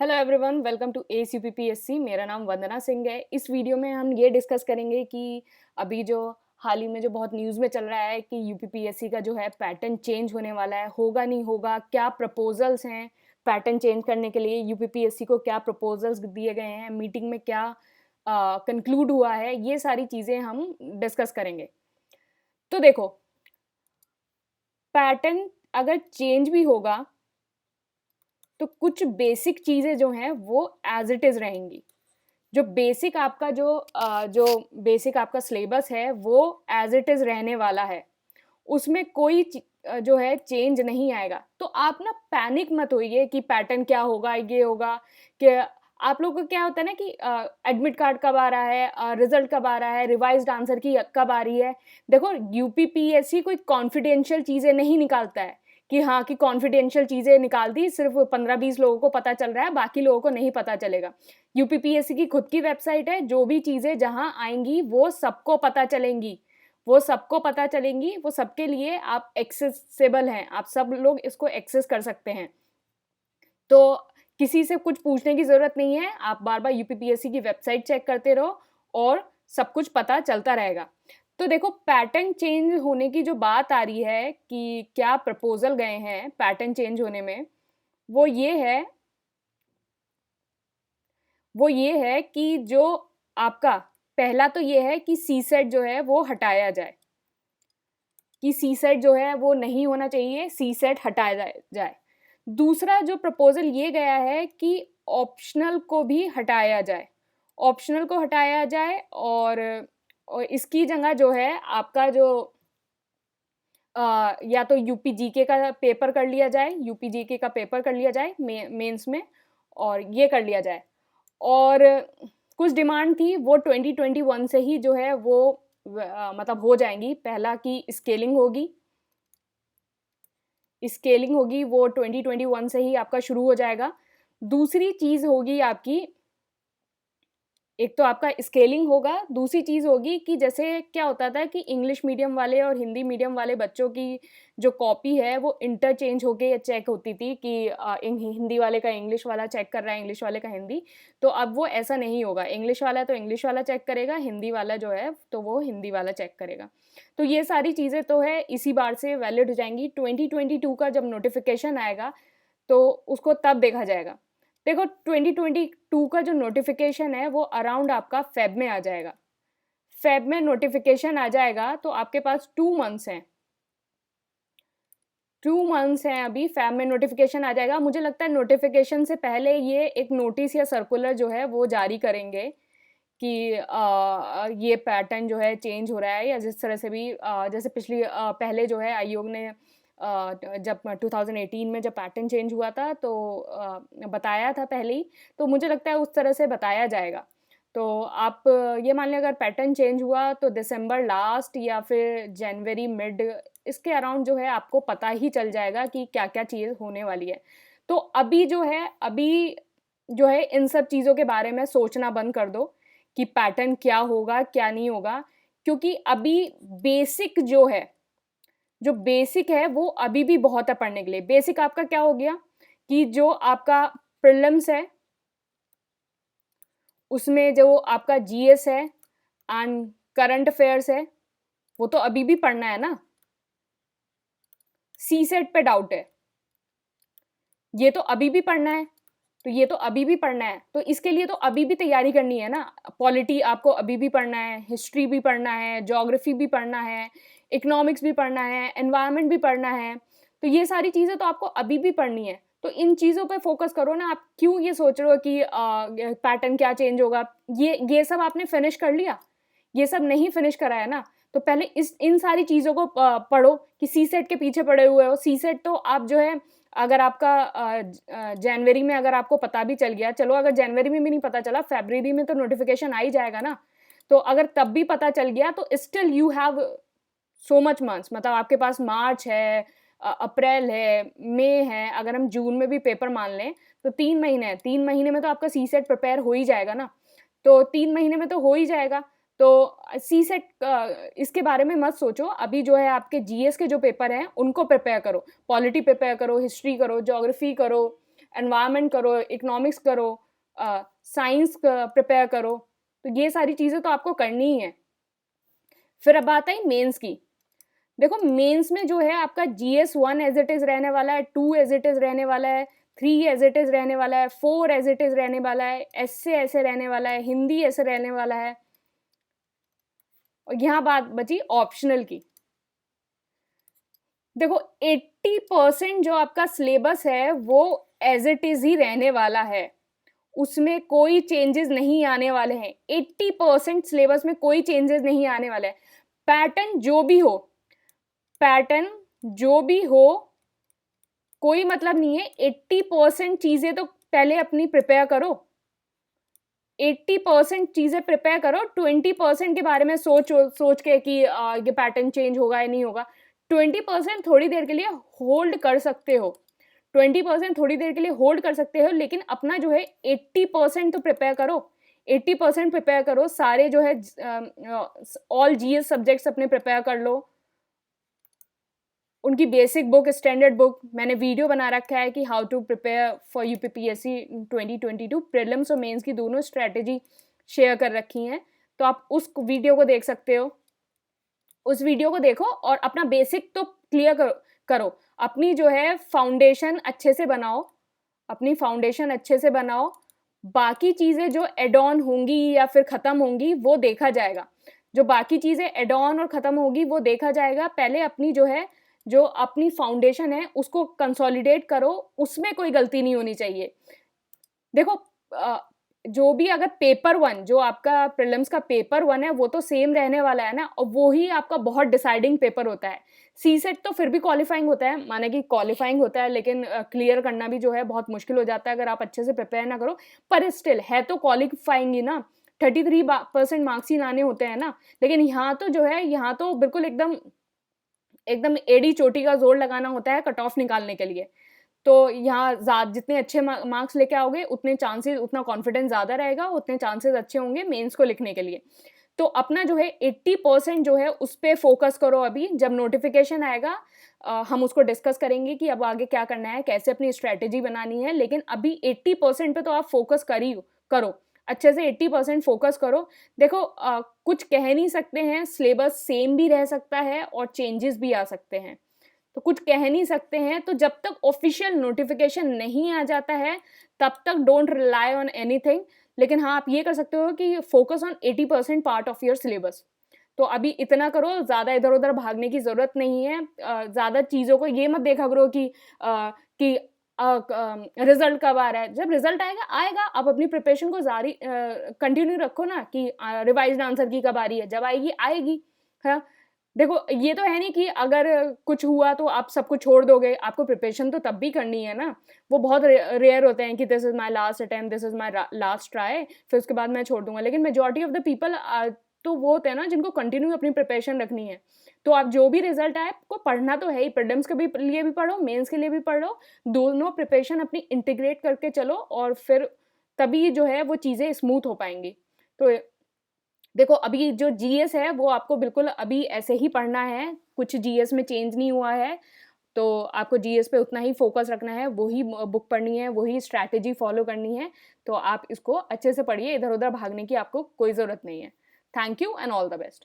Hello everyone, welcome to S UPPSC. मेरा नाम वंदना सिंह है। इस वीडियो में हम ये डिस्कस करेंगे कि अभी जो हाल ही में जो बहुत न्यूज़ में चल रहा है कि यूपीपीएससी का जो है पैटर्न चेंज होने वाला है, होगा नहीं होगा, क्या प्रपोजल्स हैं पैटर्न चेंज करने के लिए, यूपीपीएससी को क्या प्रपोजल्स दिए गए हैं, मीटिंग में क्या कंक्लूड हुआ है, ये सारी चीज़ें हम डिस्कस करेंगे। तो देखो, पैटर्न अगर चेंज भी होगा तो कुछ बेसिक चीज़ें जो हैं वो एज इट इज़ रहेंगी। जो बेसिक आपका जो बेसिक आपका सिलेबस है वो एज इट इज़ रहने वाला है, उसमें कोई जो है चेंज नहीं आएगा। तो आप ना पैनिक मत होइए कि पैटर्न क्या होगा, ये होगा कि आप लोगों को क्या होता है ना कि एडमिट कार्ड कब आ रहा है, रिजल्ट कब आ रहा है, रिवाइज्ड आंसर की कब आ रही है। देखो, यूपीपीएससी कोई कॉन्फिडेंशियल चीज़ें नहीं निकालता है कि हाँ कि कॉन्फिडेंशियल चीज़ें निकाल दी, सिर्फ 15-20 लोगों को पता चल रहा है, बाकी लोगों को नहीं पता चलेगा। यूपीपीएससी की खुद की वेबसाइट है, जो भी चीज़ें जहाँ आएंगी वो सबको पता चलेंगी, वो सबको पता चलेंगी, वो सबके लिए आप एक्सेसिबल हैं, आप सब लोग इसको एक्सेस कर सकते हैं। तो किसी से कुछ पूछने की ज़रूरत नहीं है, आप बार-बार यूपीपीएससी की वेबसाइट चेक करते रहो और सब कुछ पता चलता रहेगा। तो देखो, पैटर्न चेंज होने की जो बात आ रही है कि क्या प्रपोज़ल गए हैं पैटर्न चेंज होने में, वो ये है वो ये है कि जो आपका पहला तो ये है कि सीसेट जो है वो हटाया जाए, कि सीसेट जो है वो नहीं होना चाहिए, सीसेट हटाया जाए। दूसरा जो प्रपोज़ल ये गया है कि ऑप्शनल को भी हटाया जाए, ऑप्शनल को हटाया जाए और इसकी जगह जो है आपका जो या तो यूपी जीके का पेपर कर लिया जाए, यूपी जीके का पेपर कर लिया जाए मेंस में, और ये कर लिया जाए। और कुछ डिमांड थी वो 2021 से ही जो है वो मतलब हो जाएँगी। पहला कि स्केलिंग होगी वो 2021 से ही आपका शुरू हो जाएगा। दूसरी चीज़ होगी आपकी, एक तो आपका स्केलिंग होगा, दूसरी चीज़ होगी कि जैसे क्या होता था कि इंग्लिश मीडियम वाले और हिंदी मीडियम वाले बच्चों की जो कॉपी है वो इंटरचेंज होके चेक होती थी कि हिंदी वाले का इंग्लिश वाला चेक कर रहा है, इंग्लिश वाले का हिंदी। तो अब वो ऐसा नहीं होगा, इंग्लिश वाला तो इंग्लिश वाला चेक करेगा, हिंदी वाला जो है तो वो हिंदी वाला चेक करेगा। तो ये सारी चीज़ें तो है इसी बार से वैलिड हो जाएँगी। 2022 का जब नोटिफ़िकेशन आएगा तो उसको तब देखा जाएगा। देखो, 2022 का जो नोटिफ़िकेशन है वो अराउंड आपका फ़ेब में आ जाएगा। फ़ेब में नोटिफ़िकेशन आ जाएगा तो आपके पास 2 मंथ्स हैं। 2 मंथ्स हैं अभी, फ़ेब में नोटिफ़िकेशन आ जाएगा। मुझे लगता है नोटिफ़िकेशन से पहले ये एक नोटिस या सर्कुलर जो है वो जारी करेंगे कि ये पैटर्न जो है चेंज हो रहा है, या जिस तरह से भी जैसे पहले जो है आयोग ने जब 2018 में जब पैटर्न चेंज हुआ था तो बताया था पहले ही, तो मुझे लगता है उस तरह से बताया जाएगा। तो आप ये मान लें, अगर पैटर्न चेंज हुआ तो दिसंबर लास्ट या फिर जनवरी मिड, इसके अराउंड जो है आपको पता ही चल जाएगा कि क्या-क्या चीज़ होने वाली है। तो अभी जो है इन सब चीज़ों के बारे में सोचना बंद कर दो कि पैटर्न क्या होगा, क्या नहीं होगा, क्योंकि अभी बेसिक जो है, जो बेसिक है वो अभी भी बहुत है पढ़ने के लिए। बेसिक आपका क्या हो गया कि जो आपका प्रीलिम्स है, उसमें जो आपका जीएस है एंड करंट अफेयर्स है, वो तो अभी भी पढ़ना है ना। सीसेट पे डाउट है, ये तो अभी भी पढ़ना है, तो ये तो अभी भी पढ़ना है, तो इसके लिए तो अभी भी तैयारी करनी है ना। पॉलिटी आपको अभी भी पढ़ना है, हिस्ट्री भी पढ़ना है, ज्योग्राफी भी पढ़ना है, इकोनॉमिक्स भी पढ़ना है, एनवायरनमेंट भी पढ़ना है, तो ये सारी चीज़ें तो आपको अभी भी पढ़नी है। तो इन चीज़ों पे फ़ोकस करो ना, आप क्यों ये सोच रहे हो कि पैटर्न क्या चेंज होगा? ये सब आपने फिनिश कर लिया? ये सब नहीं फिनिश करा है ना, तो पहले इस इन सारी चीज़ों को पढ़ो कि सीसेट के पीछे पड़े हुए हो। सीसेट तो आप जो है, अगर आपका जनवरी में अगर आपको पता भी चल गया, चलो अगर जनवरी में भी नहीं पता चला, फ़रवरी में तो नोटिफ़िकेशन आ ही जाएगा ना। तो अगर तब भी पता चल गया तो still you have so much months, मतलब आपके पास मार्च है, अप्रैल है, मई है, अगर हम जून में भी पेपर मान लें तो 3 महीने हैं। 3 महीने में तो आपका सीसेट प्रिपेयर हो ही जाएगा ना। तो 3 महीने में तो हो ही जाएगा। तो सीसेट इसके बारे में मत सोचो, अभी जो है आपके जीएस के जो पेपर हैं उनको प्रिपेयर करो, पॉलिटी प्रिपेयर करो, हिस्ट्री करो, ज्योग्राफी करो, एनवायरनमेंट करो, इकोनॉमिक्स करो, साइंस प्रिपेयर करो, तो ये सारी चीज़ें तो आपको करनी ही है। फिर अब आता है मेंस की। देखो मेंस में जो है आपका GS1 एज इट इज़ रहने वाला है, 2 एज इट इज़ रहने वाला है, 3 एज इट इज़ रहने वाला है, 4 एज इट इज़ रहने वाला है, ऐसे ऐसे रहने वाला है, हिंदी ऐसे रहने वाला है। और यहाँ बात बची ऑप्शनल की। देखो 80% जो आपका सिलेबस है वो एज इट इज़ ही रहने वाला है, उसमें कोई चेंजेस नहीं आने वाले हैं। 80% सिलेबस में कोई चेंजेस नहीं आने वाले हैं। पैटर्न जो भी हो, पैटर्न जो भी हो, कोई मतलब नहीं है। 80% चीज़ें तो पहले अपनी प्रिपेयर करो, 80% चीज़ें प्रिपेयर करो, 20% के बारे में सोच के कि ये पैटर्न चेंज होगा या नहीं होगा। 20% थोड़ी देर के लिए होल्ड कर सकते हो, 20% थोड़ी देर के लिए होल्ड कर सकते हो, लेकिन अपना जो है 80% तो प्रिपेयर करो, 80% प्रिपेयर करो। सारे जो है ऑल GS सब्जेक्ट्स अपने प्रिपेयर कर लो। उनकी बेसिक बुक, स्टैंडर्ड बुक, मैंने वीडियो बना रखा है कि how to prepare for UPPSC 2022 prelims और मेंस की दोनों स्ट्रैटेजी शेयर कर रखी हैं, तो आप उस वीडियो को देख सकते हो। उस वीडियो को देखो और अपना बेसिक तो क्लियर करो। अपनी जो है फाउंडेशन अच्छे से बनाओ, अपनी फाउंडेशन अच्छे से बनाओ। बाकी चीज़ें जो एड ऑन होंगी या फिर ख़त्म होंगी वो देखा जाएगा। जो बाकी चीज़ें एड ऑन और ख़त्म होगी वो देखा जाएगा। पहले अपनी जो है, जो अपनी फाउंडेशन है उसको कंसोलिडेट करो, उसमें कोई गलती नहीं होनी चाहिए। देखो जो भी अगर पेपर 1 जो आपका प्रीलिम्स का पेपर 1 है वो तो सेम रहने वाला है ना, और वो ही आपका बहुत डिसाइडिंग पेपर होता है। CSET तो फिर भी क्वालिफाइंग होता है, माने कि क्वालिफाइंग होता है, लेकिन क्लियर करना भी जो है बहुत मुश्किल हो जाता है अगर आप अच्छे से प्रिपेयर ना करो, पर स्टिल है तो क्वालिफाइंग ही ना। 33% मार्क्स ही लाने होते हैं ना। लेकिन यहाँ तो जो है, यहाँ तो बिल्कुल एकदम एकदम एड़ी चोटी का जोर लगाना होता है कट ऑफ निकालने के लिए। तो यहाँ जितने अच्छे मार्क्स लेके आओगे उतने चांसेस, उतना कॉन्फिडेंस ज़्यादा रहेगा, उतने चांसेस अच्छे होंगे मेंस को लिखने के लिए। तो अपना जो है 80% जो है उस पे फोकस करो। अभी जब नोटिफिकेशन आएगा हम उसको डिस्कस करेंगे कि अब आगे क्या करना है, कैसे अपनी स्ट्रैटेजी बनानी है, लेकिन अभी 80% पे तो आप फोकस करो अच्छे से। 80% फोकस करो। देखो कुछ कह नहीं सकते हैं, सिलेबस सेम भी रह सकता है और चेंजेस भी आ सकते हैं, तो कुछ कह नहीं सकते हैं। तो जब तक ऑफिशियल नोटिफिकेशन नहीं आ जाता है तब तक डोंट रिलाई ऑन एनीथिंग। लेकिन हाँ, आप ये कर सकते हो कि focus on 80% part of your syllabus. तो अभी इतना करो, ज़्यादा इधर उधर भागने की ज़रूरत नहीं है। ज़्यादा चीज़ों को ये मत देखा करो कि रिजल्ट कब आ रहा है। जब रिजल्ट आएगा आप अपनी प्रिपरेशन को जारी कंटिन्यू रखो ना, कि रिवाइज्ड आंसर की कब आ रही है, जब आएगी आएगी। हाँ, देखो ये तो है नहीं कि अगर कुछ हुआ तो आप सब कुछ छोड़ दोगे, आपको प्रिपरेशन तो तब भी करनी है ना। वो बहुत रेयर होते हैं कि this is my last attempt, this is my last try, फिर उसके बाद मैं छोड़ दूंगा। लेकिन मेजॉरिटी ऑफ द पीपल तो वो होते हैं ना जिनको कंटिन्यू अपनी प्रिपरेशन रखनी है। तो आप जो भी रिजल्ट आए आपको पढ़ना तो है ही, प्रीलिम्स के भी लिए भी पढ़ो, मेंस के लिए भी पढ़ो, दोनों प्रिपरेशन अपनी इंटीग्रेट करके चलो, और फिर तभी जो है वो चीज़ें स्मूथ हो पाएंगी। तो देखो अभी जो GS है वो आपको बिल्कुल अभी ऐसे ही पढ़ना है, कुछ GS में चेंज नहीं हुआ है, तो आपको GS पे उतना ही फोकस रखना है, वही बुक पढ़नी है, वही स्ट्रैटेजी फॉलो करनी है। तो आप इसको अच्छे से पढ़िए, इधर उधर भागने की आपको कोई ज़रूरत नहीं है। Thank you and all the best.